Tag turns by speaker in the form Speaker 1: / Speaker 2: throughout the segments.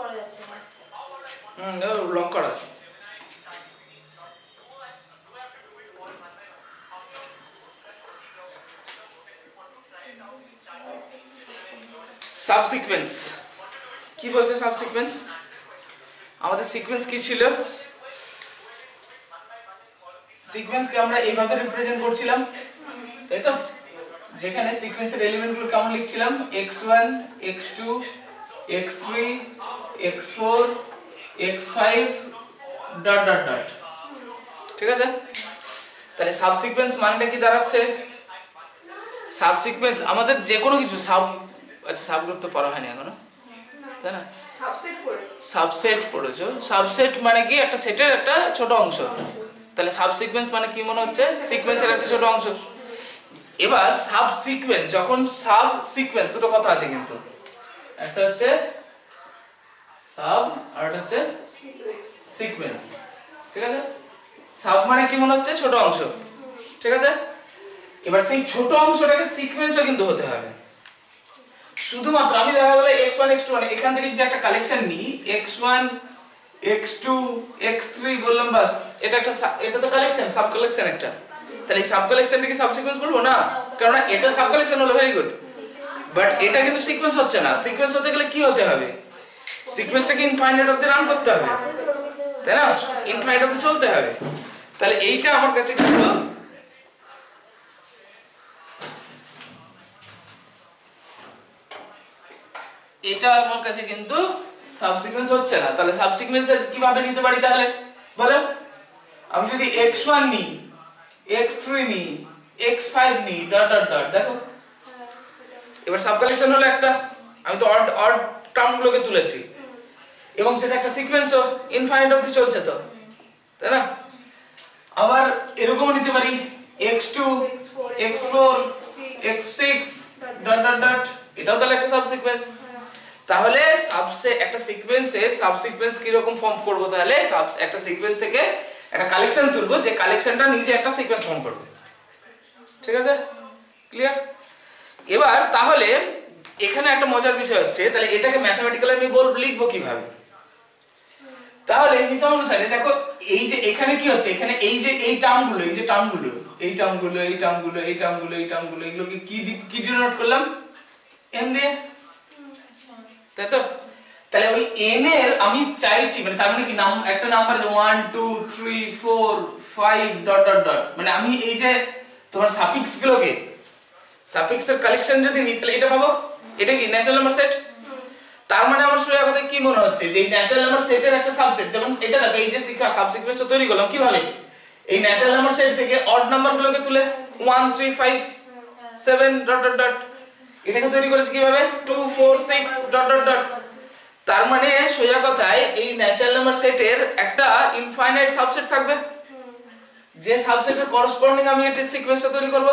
Speaker 1: করা যাচ্ছে না।
Speaker 2: লক করা আছে। সাবসিকোয়েন্স কি বলছে? সাবসিকোয়েন্স আমাদের সিকোয়েন্স কি ছিল? সিকোয়েন্সকে আমরা এইভাবে রিপ্রেজেন্ট করছিলাম, তাই তো? যেখানে সিকোয়েন্সের এলিমেন্টগুলো কেমন লিখছিলাম? x1 x2 x3 x4 x5 dot dot dot. ঠিক আছে? তাহলে সাবসিকোয়েন্স মানেটা কি দাঁড়াচ্ছে? সাবসিকোয়েন্স আমাদের যে কোনো কিছু আচ্ছা সাবগ্রুপ তো পড়া হয়নি এখনো, তাই না? সাবসেট পড়েছো। সাবসেট মানে কি? একটা সেটের একটা ছোট অংশ। তাহলে সাবসিকোয়েন্স মানে কি মনে হচ্ছে? সিকোয়েন্সের একটা ছোট অংশ। এবার সাবসিকোয়েন্স, যখন সাবসিকোয়েন্স দুটো কথা আছে কিন্তু, একটা হচ্ছে সাব আর একটা হচ্ছে সিকোয়েন্স। ঠিক আছে? সাব মানে কি মনে হচ্ছে? ছোট অংশ। ঠিক আছে? এবার সেই ছোট অংশটাকে সিকোয়েন্সও কিন্তু হতে হবে। শুধুমাত্র আমি দেখা গেল x1 x2 মানে এখান থেকে যদি একটা কালেকশন নিই x1 x2 x3 বললাম, বাস এটা তো কালেকশন, সাব কালেকশন একটা। তাহলে এই সাব কালেকশনটা কি সাবসিকোয়েন্স বলবো না? কারণ এটা সাব কালেকশন হলো, ভেরি গুড। বাট এটা কিন্তু সিকোয়েন্স হচ্ছে না। সিকোয়েন্স হতে গেলে কি হতে হবে? সিকোয়েন্সটাকে ইনফাইনাইট অবধি রান করতে হবে, তাই না? ইনফাইনাইট অবধি চলতে হবে। তাহলে এইটা আমার কাছে কিন্তু সাবসিকোয়েন্স হচ্ছে না। তাহলে সাবসিকোয়েন্স কিভাবে নিতে পারি তাহলে বলো? আমি যদি x1 নিই, x3 নিই, x5 নিই ডট ডট ডট, দেখো এবার সাব কালেকশন হলো একটা। আমি তো অড টার্মগুলোকে তুলেছি এবং সেটা একটা সিকোয়েন্সও ইনফাইনাইট অবধি চলছে, তো তাই না? আবার এরকমও নিতে পারি x2 x4 x6 dot dot dot, এটাও তাহলে একটা সাবসিকোয়েন্স। তাহলে একটা সিকোয়েন্সের সাবসিকোয়েন্স কি রকম ফর্ম করব? তাহলে একটা সিকোয়েন্স থেকে একটা কালেকশন তুলবো, যে কালেকশনটা নিজে একটা সিকোয়েন্স ফর্ম করবে। ঠিক আছে? ক্লিয়ার? এবার তাহলে এখানে একটা মজার বিষয় হচ্ছে, তাহলে এটাকে ম্যাথমেটিক্যালি আমি লিখবো কিভাবে? তাহলে হিসাব অনুসারে দেখো, এই যে এখানে কি হচ্ছে, এখানে এই যে এই টার্মগুলো এগুলোকে কি ডিনোট করলাম? n দিয়ে, তাই তো? তাহলে ওই n এর আমি চাইছি, মানে তার মানে কি একটা নাম্বার আছে 1 2 3 4 5 ডট ডট ডট, মানে আমি এই যে তোমার সাফিক্স গুলোকে, সাফিক্সের কালেকশন যদি নিই তাহলে এটা পাবো। এটা কি ন্যাচারাল নাম্বার সেট? তার মানে আমার সোজা কথা কি মনে হচ্ছে, যে এই ন্যাচারাল নাম্বার সেটের একটা সাবসেট। যেমন এটা দেখো, এই যে সাবসিকোয়েন্সটা তৈরি করলাম কিভাবে? এই ন্যাচারাল নাম্বার সেট থেকে অড নাম্বারগুলোকে তুলে 1 3 5 7 ডট ডট ডট, এটাকে তৈরি করেছি কিভাবে? 2 4 6 ডট ডট ডট। তার মানে সোজা কথায় এই ন্যাচারাল নাম্বার সেটের একটা ইনফাইনাইট সাবসেট থাকবে, যে সাবসেটের করসপন্ডিং আমি একটা সিকোয়েন্সটা তৈরি করব।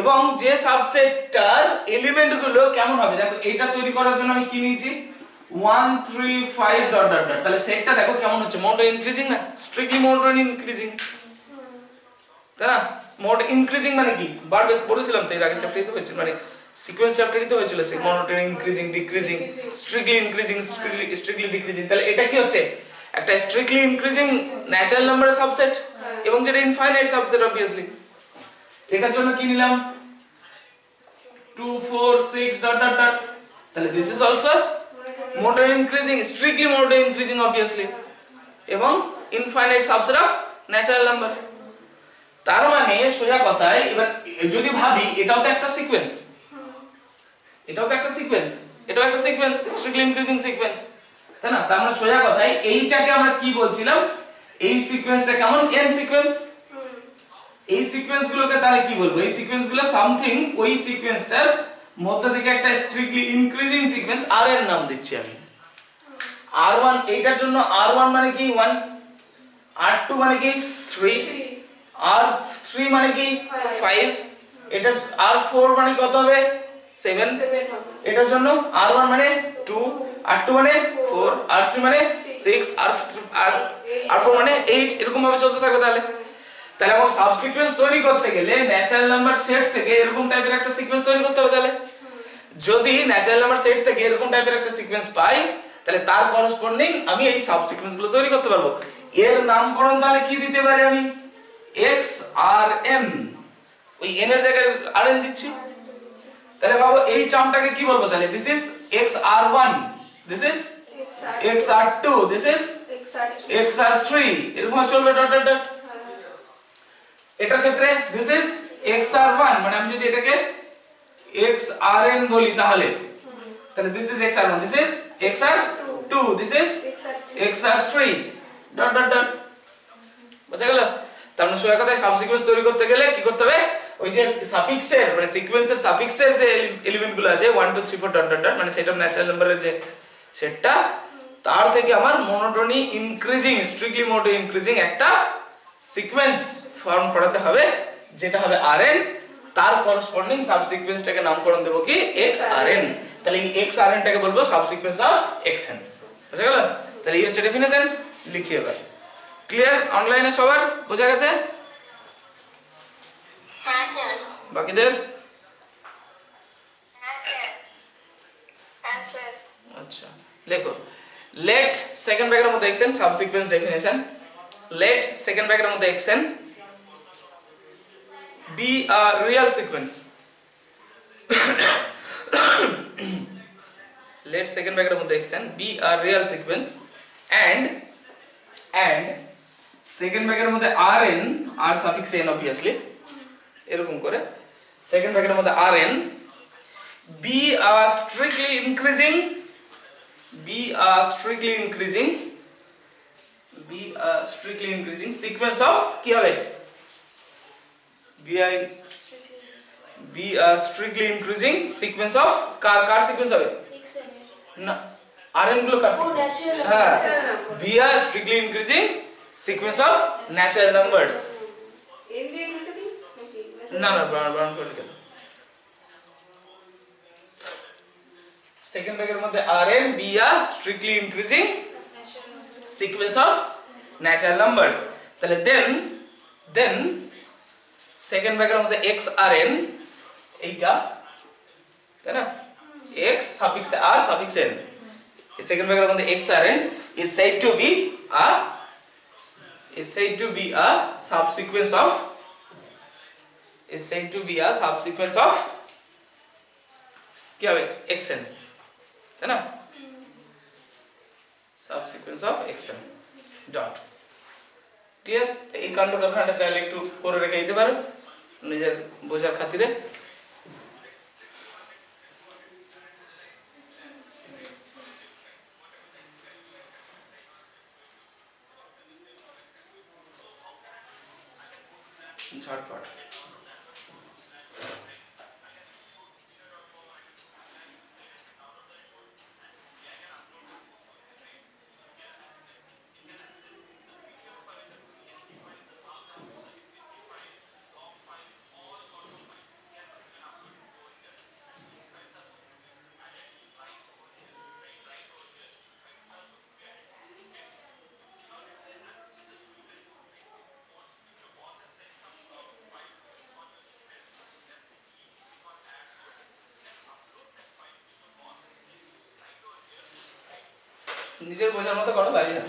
Speaker 2: এবং যে সাবসেটটার এলিমেন্টগুলো কেমন হবে, দেখো এটা তৈরি করার জন্য আমি কি নিয়েছি 1 3 5 ডট ডট ডট। তাহলে সেটটা দেখো কেমন হচ্ছে, মোনোটোন ইনক্রিজিং না? স্ট্রিক্টলি মোনোটোন ইনক্রিজিং, তাই না? মোনোটোন ইনক্রিজিং মানে কি? বারবার পড়েছিলাম তো, এর আগের চ্যাপ্টারে তো হয়েছিল, মানে সিকোয়েন্স চ্যাপ্টারই তো হয়েছিল, monotone increasing, decreasing, strictly increasing, strictly decreasing. তাহলে এটা কি হচ্ছে? একটা স্ট্রিক্টলি ইনক্রিজিং ন্যাচারাল নাম্বারের সাবসেট, এবং যেটা ইনফাইনাইট সাবসেট অবভিয়াসলি। এটার জন্য কি নিলাম 2 4 6 ডট ডট ডট। তাহলে this is also monotone increasing, strictly monotone increasing obviously, এবং infinite subset of natural number. তার মানে সোজা কথায় এবার যদি ভাবি, এটাও তো একটা সিকোয়েন্স, এটাও একটা সিকোয়েন্স, স্ট্রিক্টলি ইনক্রিজিং সিকোয়েন্স, তাই না? তার মানে সোজা কথায় এইটাকে আমরা কি বলছিলাম, এই সিকোয়েন্সটা কেমন? n sequence. এই সিকোয়েন্সগুলোকে তাহলে কি বলবো? এই সিকোয়েন্সগুলো সামথিং ওই সিকোয়েন্সটার মধ্যে থেকে একটা স্ট্রিক্টলি ইনক্রিজিং সিকোয়েন্স, আর এর নাম দিচ্ছি আমি r1। এইটার জন্য r1 মানে কি 1, r2 মানে কি 3, r3 মানে কি 5, এটার r4 মানে কত হবে 7, এটার জন্য r1 মানে 2, r2 মানে 4, r3 মানে 6, r4 মানে 8, এরকম ভাবে চলতে থাকবে। তাহলে আমার সাবসিকোয়েন্স তৈরি করতে গেলে ন্যাচারাল নাম্বার সেট থেকে এরকম টাইপের একটা সিকোয়েন্স তৈরি করতে হবে। তাহলে যদি ন্যাচারাল নাম্বার সেট থেকে এরকম টাইপের একটা সিকোয়েন্স পাই, তাহলে তার করসপন্ডিং আমি এই সাবসিকোয়েন্স গুলো তৈরি করতে পারবো। এর নামকরণ তাহলে কি দিতে পারি আমি? x আর n, ওই n এর জায়গায় rn দিচ্ছি। তাহলে ভাবো এই টার্মটাকে কি বলবো? তাহলে this is xr1, this is xr2, this is xr3, এরকম চলবে ডট ডট ডট। এটার ক্ষেত্রে দিস ইজ xr1, মানে আমি যদি এটাকে xrn বলি তাহলে this is xr1, this is xr2, this is xr3 dot dot dot. বুঝা গেল? তার মানে সোজা কথায় সাবসিকোয়েন্স তৈরি করতে গেলে কি করতে হবে? ওই যে সাফিক্সের মানে সিকোয়েন্সের সাফিক্সের যে এলিমেন্টগুলো আছে 1 2 3 4 ডট ডট ডট, মানে সেট অফ ন্যাচারাল নাম্বারের যে সেটটা, তার থেকে আমার মনোটোনি ইনক্রিজিং, স্ট্রিক্টলি মনোটোনি ইনক্রিজিং একটা সিকোয়েন্স ফর্ম করাতে হবে, যেটা হবে rn। তার করসপন্ডিং সাবসিকোয়েন্সটাকে নামকরণ দেব কি? xrn। তাহলে এই xrn টাকে বলবো সাবসিকোয়েন্স অফ xn। বুঝা গেল? তাহলে এই হচ্ছে ডেফিনিশন। লিখি এবার। ক্লিয়ার? অনলাইনে সবার বোঝা গেছে?
Speaker 3: হ্যাঁ স্যার।
Speaker 2: বাকিদের?
Speaker 3: হ্যাঁ স্যার। হ্যাঁ স্যার।
Speaker 2: আচ্ছা লেখো, let সেকেন্ড ব্র্যাকেটের মধ্যে xn সাবসিকোয়েন্স ডেফিনিশন, let সেকেন্ড ব্র্যাকেটের মধ্যে xn be a real sequence let second bracket মধ্যে xn be a real sequence and second bracket মধ্যে rn, r suffix n obviously, এরকম করে second bracket মধ্যে rn be a strictly increasing sequence of কি হবে? be a strictly increasing sequence of car sequence হবে? না, rn গুলো কার sequence? হ্যাঁ, be a strictly increasing sequence of natural numbers। না না, বানান করে লিখো। সেকেন্ড ব্র্যাকেটের মধ্যে rn be a strictly increasing sequence of natural numbers। তাহলে then সেকেন্ড ব্র্যাকেটের মধ্যে xrn, এইটা তাই না, x suffix r suffix n, এই সেকেন্ড ব্র্যাকেটের মধ্যে xrn is said to be a subsequence of কি হবে? xn, তাই না, subsequence of xn dot. Clear? এই কাণ্ড কারখানাটা চাইলে একটু করে রেখে দিতে পারো নিজের বোঝার খাতিরে। ঝটপট নিজের বোঝার মতো করো, তাই না?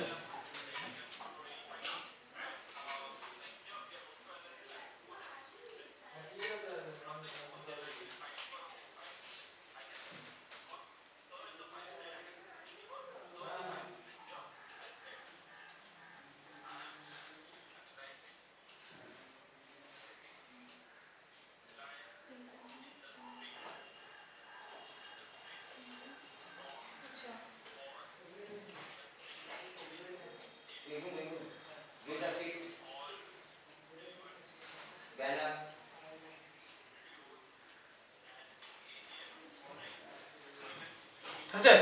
Speaker 2: আচ্ছা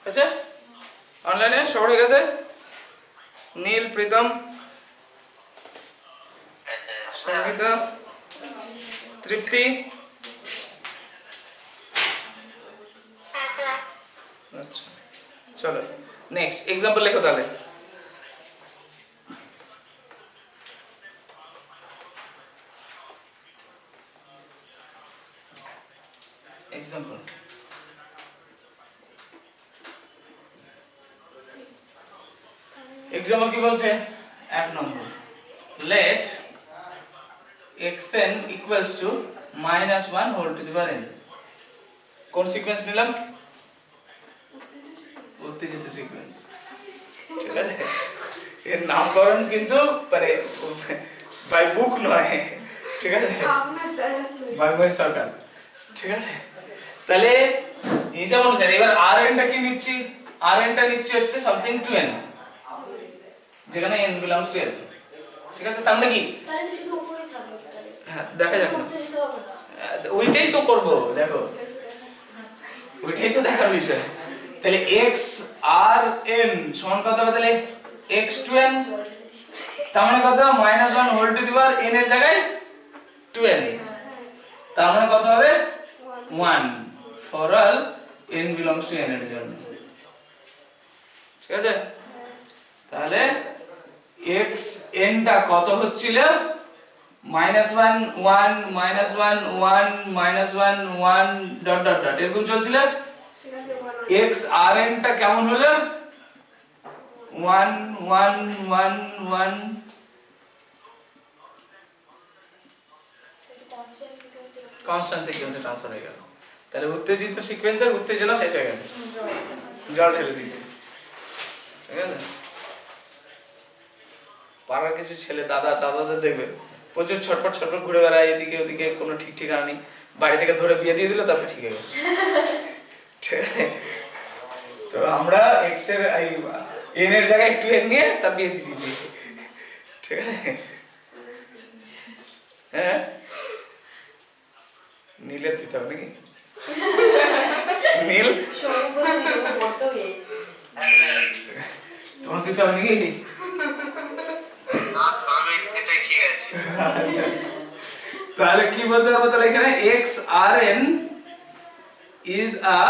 Speaker 2: আচ্ছা, অনলাইনে সবার হয়ে গেছে? নীল, প্রীতম, সঙ্গীতা, তৃপ্তি?
Speaker 3: হ্যাঁ স্যার।
Speaker 2: আচ্ছা চলো নেক্সট এক্সাম্পল লেখো তাহলে। এক্সাম্পল এক্সাম্পল কি বলছে 1 নম্বর let xn equals to -1 whole to the power n কোন সিকোয়েন্স নিলাম উত্তেজিত সিকোয়েন্স ঠিক আছে এর নামকরণ কিন্তু মানে বাই বুক নয় ঠিক আছে বাই বাই সরকার ঠিক আছে তাহলে হিসাব অনুসারে এবার rn টা কি নিচ্ছি rn টা নিচ্ছি হচ্ছে সামথিং টু n যেখানে n belongs to l ঠিক আছে তার মানে কি
Speaker 4: তাহলে তো শুধু উপরেই থাকবে তাহলে
Speaker 2: হ্যাঁ দেখা যাক না
Speaker 4: উত্তেজিত হবে না
Speaker 2: ওইটাই তো করব দেখো ওইটাই তো দেখার বিষয় তাহলে x r n সমান কত হবে তাহলে x to n তার মানে কত -1 whole to the power n এর জায়গায় 2n তার মানে কত হবে 1 for all n belongs to n এর জন্য ঠিক আছে তাহলে x n টা কত হচ্ছিল -1 1 -1 1 -1 1 ডট ডট ডট এরকম চলছিল x rn টা কেমন হলো 1 1 1 1 কনস্ট্যান্ট সিকোয়েন্সে ট্রান্সফার হয়ে গেল তাহলে উত্তেজিত সিকোয়েন্সের উত্তেজনা শেষ হয়ে গেল জল ঢেলে দিয়েছে ঠিক আছে পাড়ার কিছু ছেলে দাদাদের দেখবে প্রচুর ছটফট ঘুরে বেড়ায় এদিকে ওদিকে কোনো ঠিক ঠিকানা নেই বাড়ি থেকে ধরে বিয়ে দিয়ে দিল তারপরে ঠিক হয়ে গেল ঠিক আছে তো আমরা এক্স এর এন এর জায়গায় একটু এন নিয়ে তার বিয়ে দিয়ে দিয়েছি ঠিক আছে হ্যাঁ নীলের দিতে হবে নাকি নীল তোমার দিতে হবে নাকি তাহলে কি বলতে পারবো তাহলে এখানে xrn is a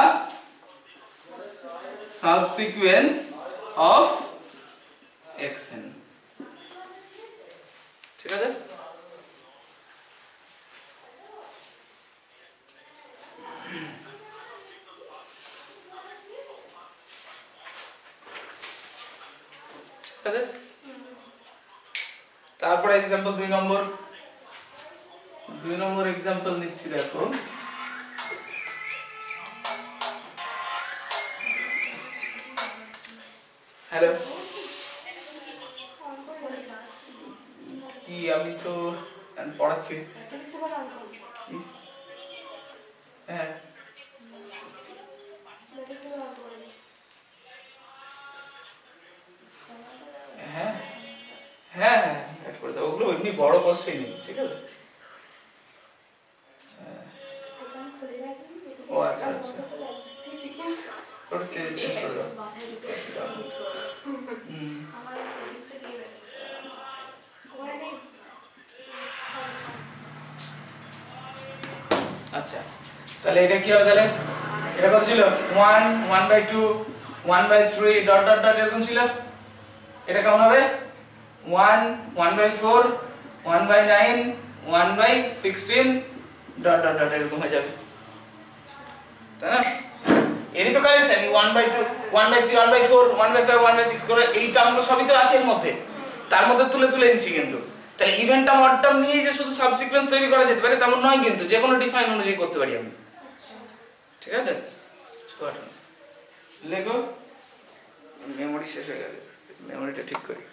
Speaker 2: subsequence of xn ঠিক আছে ঠিক আছে তারপরে एग्जांपल 2 নম্বর एग्जांपल নিচ্ছি দেখো হ্যালো কি আমি তো পড়াচ্ছি কি হ্যাঁ হ্যাঁ হ্যাঁ অ্যাড করে দাও ওগুলো এমনি বড় কোশ্চেন ঠিক আছে ও আচ্ছা আচ্ছা ওটা চেঞ্জ করে দাও আচ্ছা তাহলে এটা কি হবে তাহলে এটা কত ছিল 1 1/2 1/3 ডট ডট ডট এরকম ছিল এটা কেমন হবে 1 1/4 1/9 1/16 ডট ডট ডট এরকম হয়ে যাবে তাই না এরই তো কালেকশন 1/2 1/3 1/4 1/5 1/6 করে এই টার্মগুলো সবই তো আছে এর মধ্যে তার মধ্যে তুলে এনেছি কিন্তু তাহলে ইভেন্ট টার্ম অড টার্ম নিয়ে যে শুধু সাবসিকোয়েন্স তৈরি করা যেতে পারে তেমন নয় কিন্তু যে কোনো ডিফাইন অনুযায়ী করতে পারি আমি ঠিক আছে লেখো মেমোরি শেষ হয়ে গেছে মেমোরিটা ঠিক করি